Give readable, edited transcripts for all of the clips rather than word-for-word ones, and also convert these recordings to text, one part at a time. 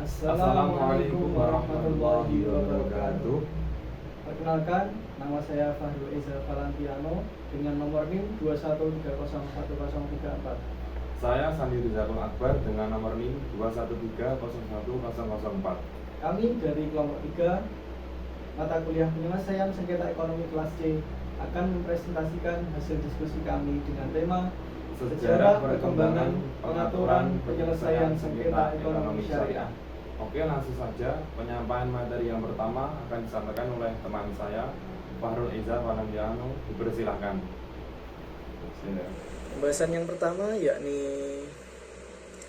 Assalamualaikum warahmatullahi wabarakatuh. Perkenalkan, nama saya Fahrul Eza Valantiano dengan nomor NIM 213011034. Saya Sandi Rizalul Akbar dengan nomor NIM 213011004. Kami dari kelompok 3 mata kuliah penyelesaian sengketa ekonomi kelas C akan mempresentasikan hasil diskusi kami dengan tema Sejarah Perkembangan Pengaturan Penyelesaian Sengketa Ekonomi Syariah. Oke, langsung saja penyampaian materi yang pertama akan disampaikan oleh teman saya Fahrul Eza Valantiano. Dipersilahkan. Pembahasan yang pertama yakni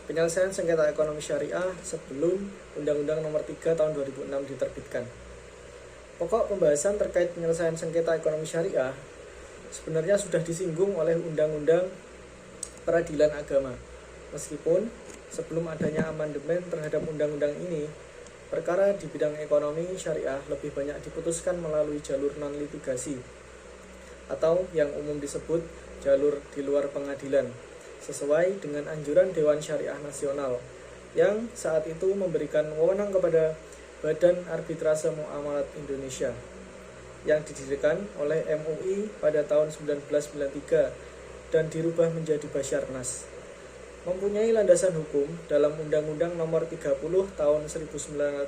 penyelesaian sengketa ekonomi syariah sebelum Undang-Undang Nomor 3 Tahun 2006 diterbitkan. Pokok pembahasan terkait penyelesaian sengketa ekonomi syariah sebenarnya sudah disinggung oleh Undang-Undang Peradilan Agama. Meskipun sebelum adanya amandemen terhadap undang-undang ini, perkara di bidang ekonomi syariah lebih banyak diputuskan melalui jalur non-litigasi atau yang umum disebut jalur di luar pengadilan, sesuai dengan anjuran Dewan Syariah Nasional yang saat itu memberikan wewenang kepada Badan Arbitrase Muamalat Indonesia yang didirikan oleh MUI pada tahun 1993 dan dirubah menjadi Basyarnas. Mempunyai landasan hukum dalam Undang-Undang Nomor 30 Tahun 1999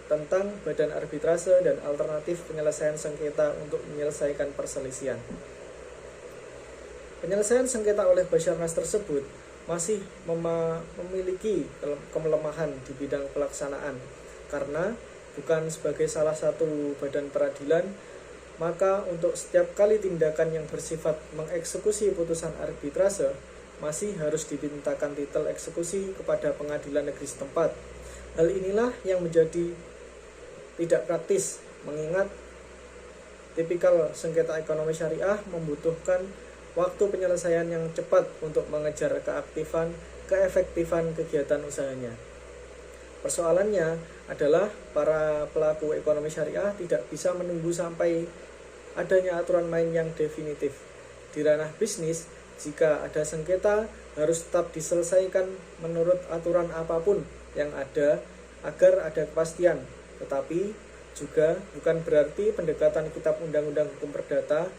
tentang Badan Arbitrase dan Alternatif Penyelesaian Sengketa untuk menyelesaikan perselisihan. Penyelesaian sengketa oleh Basyarnas tersebut masih memiliki kelemahan di bidang pelaksanaan karena bukan sebagai salah satu badan peradilan, maka untuk setiap kali tindakan yang bersifat mengeksekusi putusan arbitrase masih harus dimintakan titel eksekusi kepada pengadilan negeri setempat. Hal inilah yang menjadi tidak praktis, mengingat tipikal sengketa ekonomi syariah membutuhkan waktu penyelesaian yang cepat untuk mengejar keefektifan kegiatan usahanya. Persoalannya adalah para pelaku ekonomi syariah tidak bisa menunggu sampai adanya aturan main yang definitif. Di ranah bisnis, jika ada sengketa harus tetap diselesaikan menurut aturan apapun yang ada agar ada kepastian. Tetapi juga bukan berarti pendekatan kitab undang-undang hukum perdata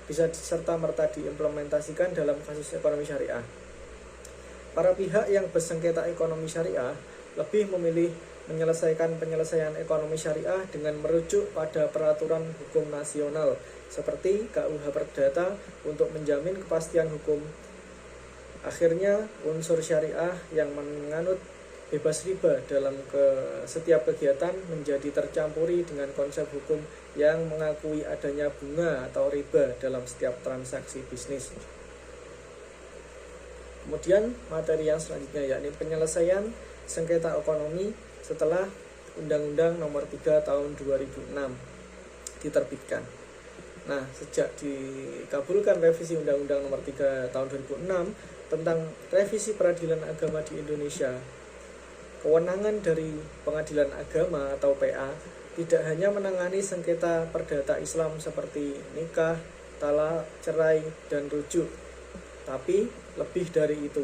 bisa serta-merta diimplementasikan dalam kasus ekonomi syariah. Para pihak yang bersengketa ekonomi syariah lebih memilih menyelesaikan penyelesaian ekonomi syariah dengan merujuk pada peraturan hukum nasional seperti KUH Perdata untuk menjamin kepastian hukum. Akhirnya, unsur syariah yang menganut bebas riba dalam setiap kegiatan menjadi tercampuri dengan konsep hukum yang mengakui adanya bunga atau riba dalam setiap transaksi bisnis. Kemudian materi yang selanjutnya yakni penyelesaian sengketa ekonomi setelah Undang-Undang Nomor 3 Tahun 2006 diterbitkan. Nah, sejak dikabulkan revisi Undang-Undang Nomor 3 Tahun 2006 tentang revisi peradilan agama di Indonesia, kewenangan dari pengadilan agama atau PA tidak hanya menangani sengketa perdata Islam seperti nikah, talak, cerai, dan rujuk, tapi lebih dari itu.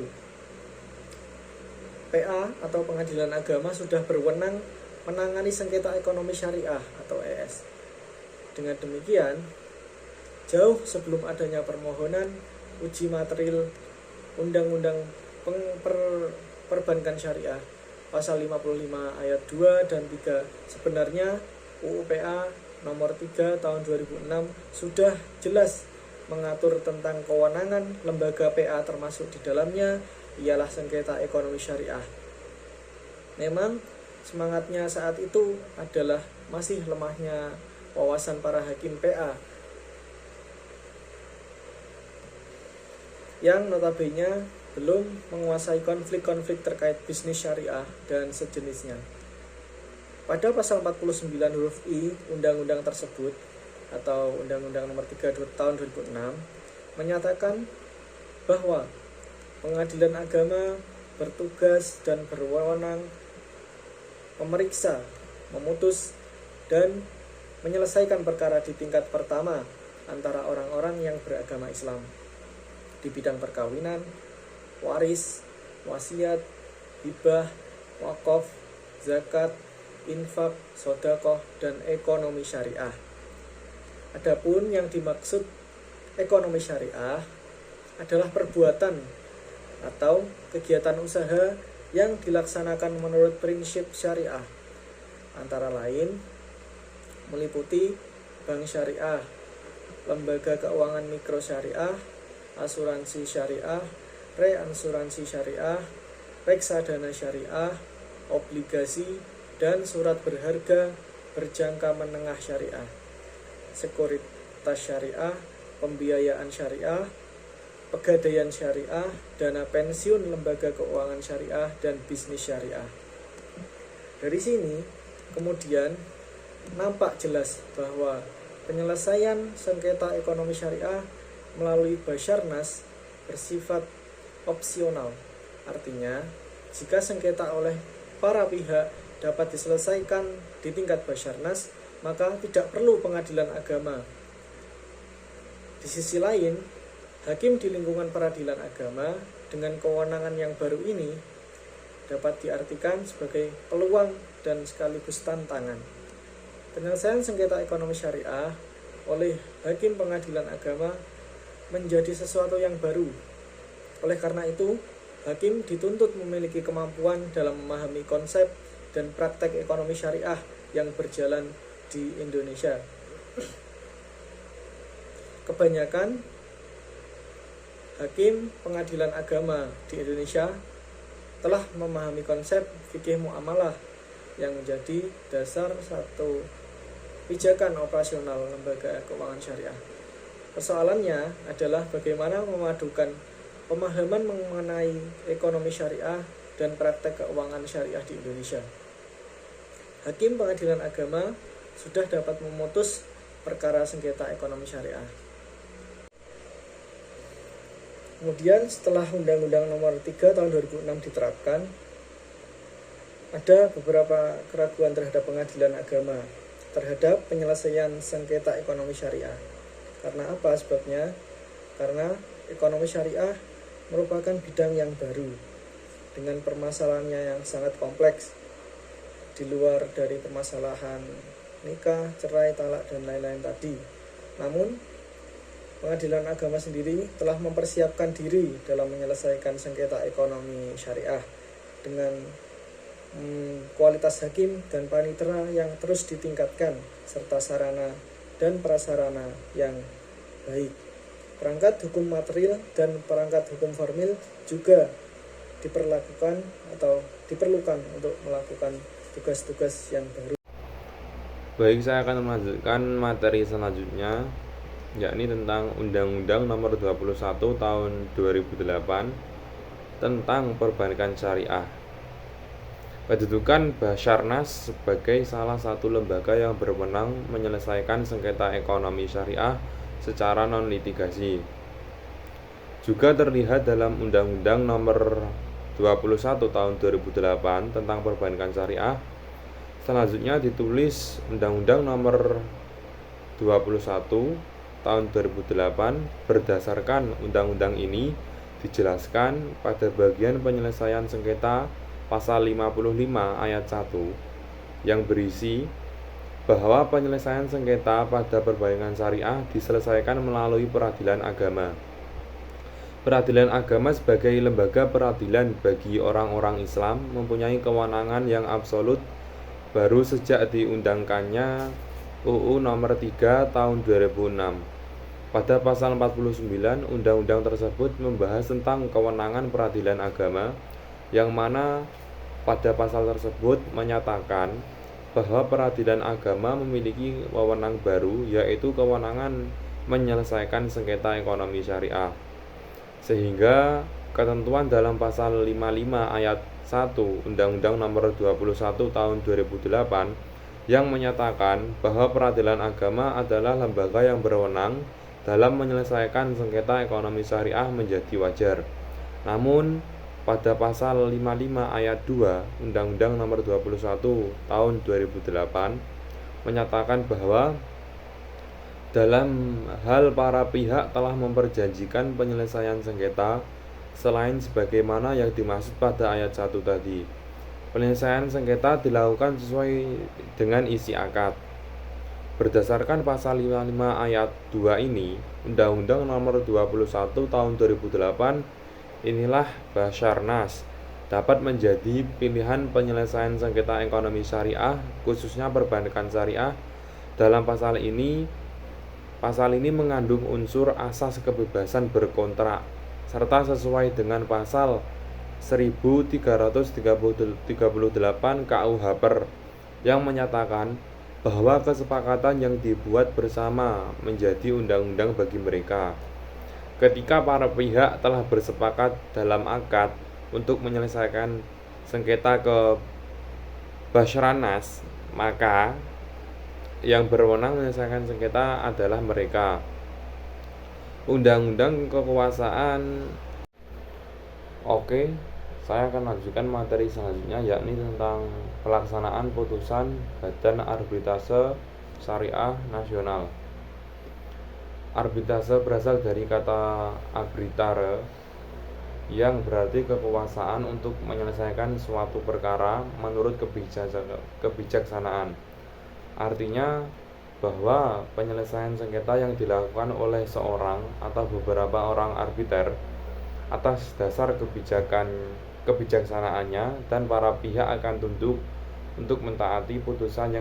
PA atau pengadilan agama sudah berwenang menangani sengketa ekonomi syariah atau ES. Dengan demikian, jauh sebelum adanya permohonan uji material Undang-Undang Perbankan Syariah Pasal 55 ayat 2 dan 3, sebenarnya UU PA Nomor 3 Tahun 2006 sudah jelas mengatur tentang kewenangan lembaga PA, termasuk di dalamnya ialah sengketa ekonomi syariah. Memang semangatnya saat itu adalah masih lemahnya wawasan para hakim PA yang notabene belum menguasai konflik-konflik terkait bisnis syariah dan sejenisnya. Pada pasal 49 huruf I undang-undang tersebut atau Undang-Undang Nomor 3 Tahun 2006 menyatakan bahwa pengadilan agama bertugas dan berwenang memeriksa, memutus, dan menyelesaikan perkara di tingkat pertama antara orang-orang yang beragama Islam di bidang perkawinan, waris, wasiat, hibah, wakaf, zakat, infak, sedekah, dan ekonomi syariah. Adapun yang dimaksud ekonomi syariah adalah perbuatan atau kegiatan usaha yang dilaksanakan menurut prinsip syariah, antara lain meliputi bank syariah, lembaga keuangan mikro syariah, asuransi syariah, reansuransi syariah, reksadana syariah, obligasi, dan surat berharga berjangka menengah syariah, sekuritas syariah, pembiayaan syariah, pegadaian syariah, dana pensiun lembaga keuangan syariah, dan bisnis syariah. Dari sini kemudian nampak jelas bahwa penyelesaian sengketa ekonomi syariah melalui Basarnas bersifat opsional. Artinya, jika sengketa oleh para pihak dapat diselesaikan di tingkat Basarnas, maka tidak perlu pengadilan agama. Di sisi lain, hakim di lingkungan peradilan agama dengan kewenangan yang baru ini dapat diartikan sebagai peluang dan sekaligus tantangan. Penyelesaian sengketa ekonomi syariah oleh hakim pengadilan agama menjadi sesuatu yang baru. Oleh karena itu, hakim dituntut memiliki kemampuan dalam memahami konsep dan praktek ekonomi syariah yang berjalan di Indonesia. Kebanyakan hakim pengadilan agama di Indonesia telah memahami konsep fikih muamalah yang menjadi dasar satu pijakan operasional lembaga keuangan syariah. Persoalannya adalah bagaimana memadukan pemahaman mengenai ekonomi syariah dan praktek keuangan syariah di Indonesia. Hakim pengadilan agama sudah dapat memutus perkara sengketa ekonomi syariah. Kemudian setelah Undang-Undang Nomor 3 Tahun 2006 diterapkan, ada beberapa keraguan terhadap pengadilan agama terhadap penyelesaian sengketa ekonomi syariah. Karena apa sebabnya? Karena ekonomi syariah merupakan bidang yang baru dengan permasalahannya yang sangat kompleks, di luar dari permasalahan nikah, cerai, talak, dan lain-lain tadi. Namun, pengadilan agama sendiri telah mempersiapkan diri dalam menyelesaikan sengketa ekonomi syariah dengan kualitas hakim dan panitera yang terus ditingkatkan, serta sarana dan prasarana yang baik. Perangkat hukum material dan perangkat hukum formil juga diperlukan untuk melakukan tugas-tugas yang baru. Baik, saya akan melanjutkan materi selanjutnya, yakni tentang Undang-Undang Nomor 21 Tahun 2008 tentang perbankan syariah. Kedudukan Basarnas sebagai salah satu lembaga yang berwenang menyelesaikan sengketa ekonomi syariah secara non-litigasi juga terlihat dalam Undang-Undang Nomor 21 Tahun 2008 tentang perbankan syariah. Selanjutnya ditulis Undang-Undang Nomor 21 Tahun 2008. Berdasarkan undang-undang ini dijelaskan pada bagian penyelesaian sengketa Pasal 55 ayat 1 yang berisi bahwa penyelesaian sengketa pada perbankan syariah diselesaikan melalui peradilan agama. Peradilan agama sebagai lembaga peradilan bagi orang-orang Islam mempunyai kewenangan yang absolut baru sejak diundangkannya UU Nomor 3 Tahun 2006. Pada pasal 49, undang-undang tersebut membahas tentang kewenangan peradilan agama, yang mana pada pasal tersebut menyatakan bahwa peradilan agama memiliki wewenang baru, yaitu kewenangan menyelesaikan sengketa ekonomi syariah. Sehingga ketentuan dalam pasal 55 ayat 1 Undang-Undang Nomor 21 Tahun 2008 yang menyatakan bahwa peradilan agama adalah lembaga yang berwenang dalam menyelesaikan sengketa ekonomi syariah menjadi wajar. Namun, pada pasal 55 ayat 2 Undang-Undang Nomor 21 Tahun 2008 menyatakan bahwa dalam hal para pihak telah memperjanjikan penyelesaian sengketa selain sebagaimana yang dimaksud pada ayat 1 tadi, Penyelesaian sengketa dilakukan sesuai dengan isi akad. Berdasarkan pasal 55 ayat 2 ini, Undang-Undang Nomor 21 Tahun 2008, inilah Basarnas dapat menjadi pilihan penyelesaian sengketa ekonomi syariah, khususnya perbankan syariah. Dalam pasal ini mengandung unsur asas kebebasan berkontrak, serta sesuai dengan pasal 1338 KUH PER yang menyatakan bahwa kesepakatan yang dibuat bersama menjadi undang-undang bagi mereka. Ketika para pihak telah bersepakat dalam akad untuk menyelesaikan sengketa ke Basarnas, maka yang berwenang menyelesaikan sengketa adalah mereka. Undang-undang kekuasaan. Oke, saya akan lanjutkan materi selanjutnya, yakni tentang pelaksanaan putusan Badan Arbitrase Syariah Nasional. Arbitrase berasal dari kata arbitrare, yang berarti kekuasaan untuk menyelesaikan suatu perkara menurut kebijaksanaan. Artinya bahwa penyelesaian sengketa yang dilakukan oleh seorang atau beberapa orang arbiter atas dasar kebijaksanaannya, dan para pihak akan tunduk untuk mentaati putusan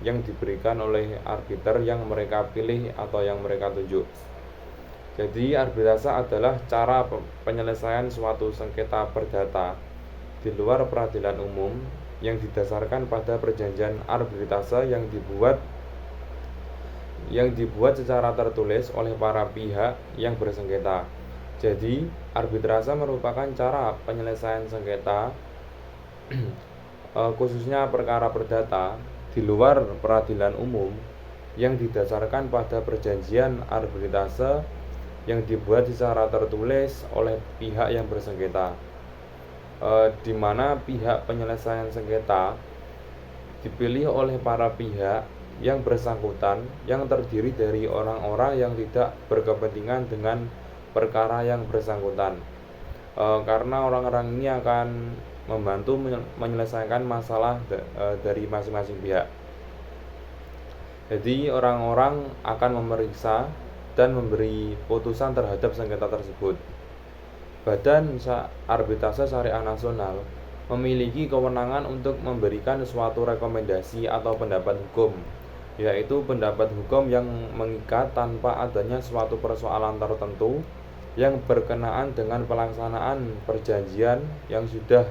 yang diberikan oleh arbiter yang mereka pilih atau yang mereka tunjuk. Jadi arbitrase adalah cara penyelesaian suatu sengketa perdata di luar peradilan umum yang didasarkan pada perjanjian arbitrase yang dibuat secara tertulis oleh para pihak yang bersengketa. Jadi arbitrase merupakan cara penyelesaian sengketa khususnya perkara perdata di luar peradilan umum yang didasarkan pada perjanjian arbitrase yang dibuat secara tertulis oleh pihak yang bersengketa, di mana pihak penyelesaian sengketa dipilih oleh para pihak yang bersangkutan, yang terdiri dari orang-orang yang tidak berkepentingan dengan perkara yang bersangkutan, karena orang-orang ini akan membantu menyelesaikan masalah dari masing-masing pihak. Jadi orang-orang akan memeriksa dan memberi putusan terhadap sengketa tersebut. Badan Arbitrase Syariah Nasional memiliki kewenangan untuk memberikan suatu rekomendasi atau pendapat hukum, yaitu pendapat hukum yang mengikat tanpa adanya suatu persoalan tertentu yang berkenaan dengan pelaksanaan perjanjian yang sudah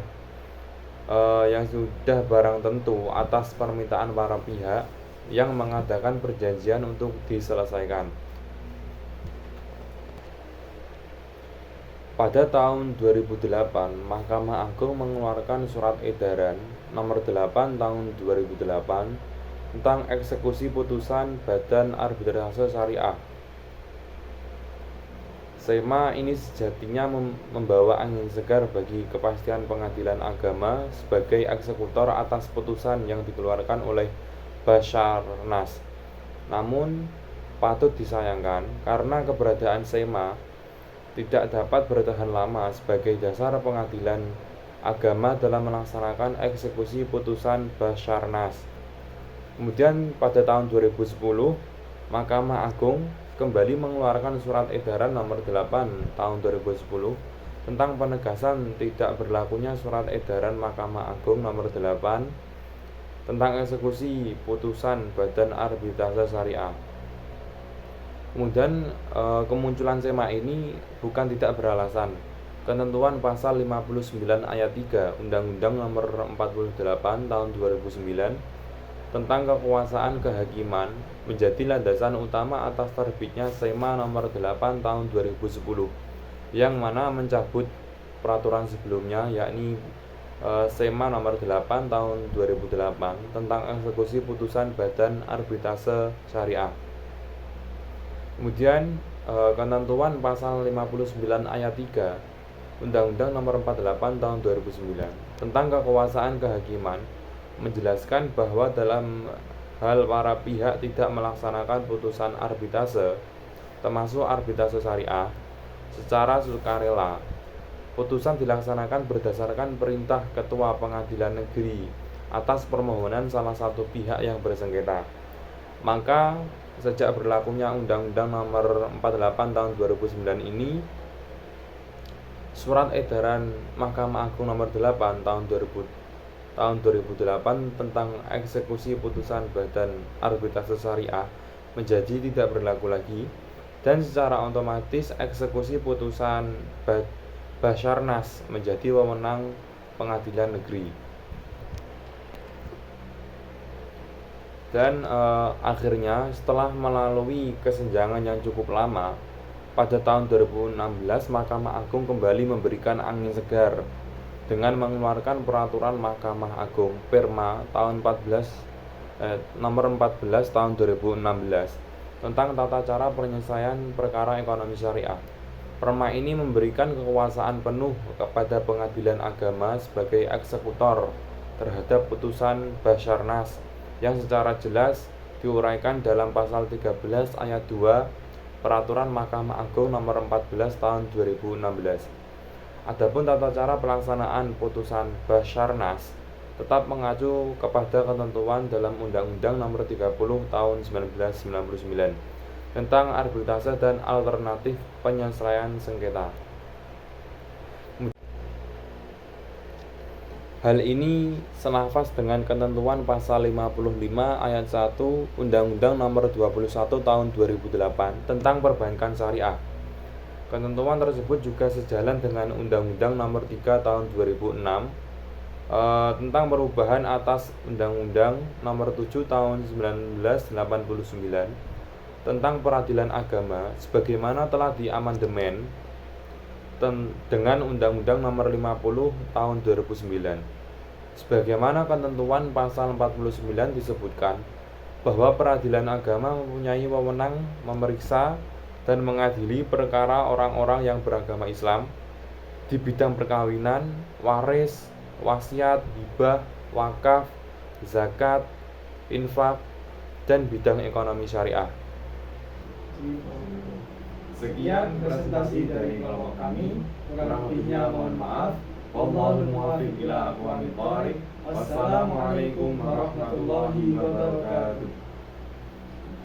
barang tentu atas permintaan para pihak yang mengadakan perjanjian untuk diselesaikan. Pada tahun 2008, Mahkamah Agung mengeluarkan surat edaran nomor 8 tahun 2008 tentang eksekusi putusan Badan Arbitrase Syariah. SEMA ini sejatinya membawa angin segar bagi kepastian pengadilan agama sebagai eksekutor atas putusan yang dikeluarkan oleh Basarnas. Namun, patut disayangkan karena keberadaan SEMA tidak dapat bertahan lama sebagai dasar pengadilan agama dalam melaksanakan eksekusi putusan Basarnas. Kemudian pada tahun 2010, Mahkamah Agung kembali mengeluarkan surat edaran nomor 8 tahun 2010 tentang penegasan tidak berlakunya surat edaran Mahkamah Agung nomor 8 tentang eksekusi putusan Badan Arbitrase Syariah. Kemudian kemunculan SEMA ini bukan tidak beralasan. Ketentuan pasal 59 ayat 3 Undang-Undang Nomor 48 Tahun 2009 tentang kekuasaan kehakiman menjadi landasan utama atas terbitnya SEMA Nomor 8 Tahun 2010, yang mana mencabut peraturan sebelumnya, yakni SEMA Nomor 8 Tahun 2008 tentang eksekusi putusan Badan Arbitrase Syariah. Kemudian ketentuan pasal 59 ayat 3 Undang-Undang Nomor 48 Tahun 2009 tentang kekuasaan kehakiman menjelaskan bahwa dalam hal para pihak tidak melaksanakan putusan arbitrase, termasuk arbitrase syariah, secara sukarela, Putusan dilaksanakan berdasarkan perintah Ketua Pengadilan Negeri atas permohonan salah satu pihak yang bersengketa. Maka sejak berlakunya Undang-Undang Nomor 48 Tahun 2009 ini, Surat Edaran Mahkamah Agung Nomor 8 Tahun 2008 tentang eksekusi putusan Badan Arbitrase Syariah menjadi tidak berlaku lagi, dan secara otomatis eksekusi putusan Basarnas menjadi wewenang pengadilan negeri. Dan akhirnya setelah melalui kesenjangan yang cukup lama, pada tahun 2016 Mahkamah Agung kembali memberikan angin segar dengan mengeluarkan peraturan Mahkamah Agung Perma tahun nomor 14 tahun 2016 tentang tata cara penyelesaian perkara ekonomi syariah. Perma ini memberikan kekuasaan penuh kepada Pengadilan Agama sebagai eksekutor terhadap putusan Basarnas yang secara jelas diuraikan dalam pasal 13 ayat 2 Peraturan Mahkamah Agung Nomor 14 Tahun 2016. Adapun tata cara pelaksanaan putusan Basarnas tetap mengacu kepada ketentuan dalam Undang-Undang Nomor 30 Tahun 1999 tentang arbitrase dan alternatif penyelesaian sengketa. Hal ini selafas dengan ketentuan pasal 55 ayat 1 Undang-Undang Nomor 21 Tahun 2008 tentang perbankan syariah. Ketentuan tersebut juga sejalan dengan Undang-Undang Nomor 3 Tahun 2006 tentang perubahan atas Undang-Undang Nomor 7 Tahun 1989 tentang peradilan agama sebagaimana telah diamandemen dengan Undang-Undang Nomor 50 Tahun 2009. Sebagaimana ketentuan pasal 49 disebutkan bahwa peradilan agama mempunyai wewenang memeriksa dan mengadili perkara orang-orang yang beragama Islam di bidang perkawinan, waris, wasiat, hibah, wakaf, zakat, infak, dan bidang ekonomi syariah. Sekian presentasi dari kelompok kami. Kurang lebihnya mohon maaf. Wallahul muwaffiq ila aqwamit thoriq. Wassalamualaikum warahmatullahi wabarakatuh.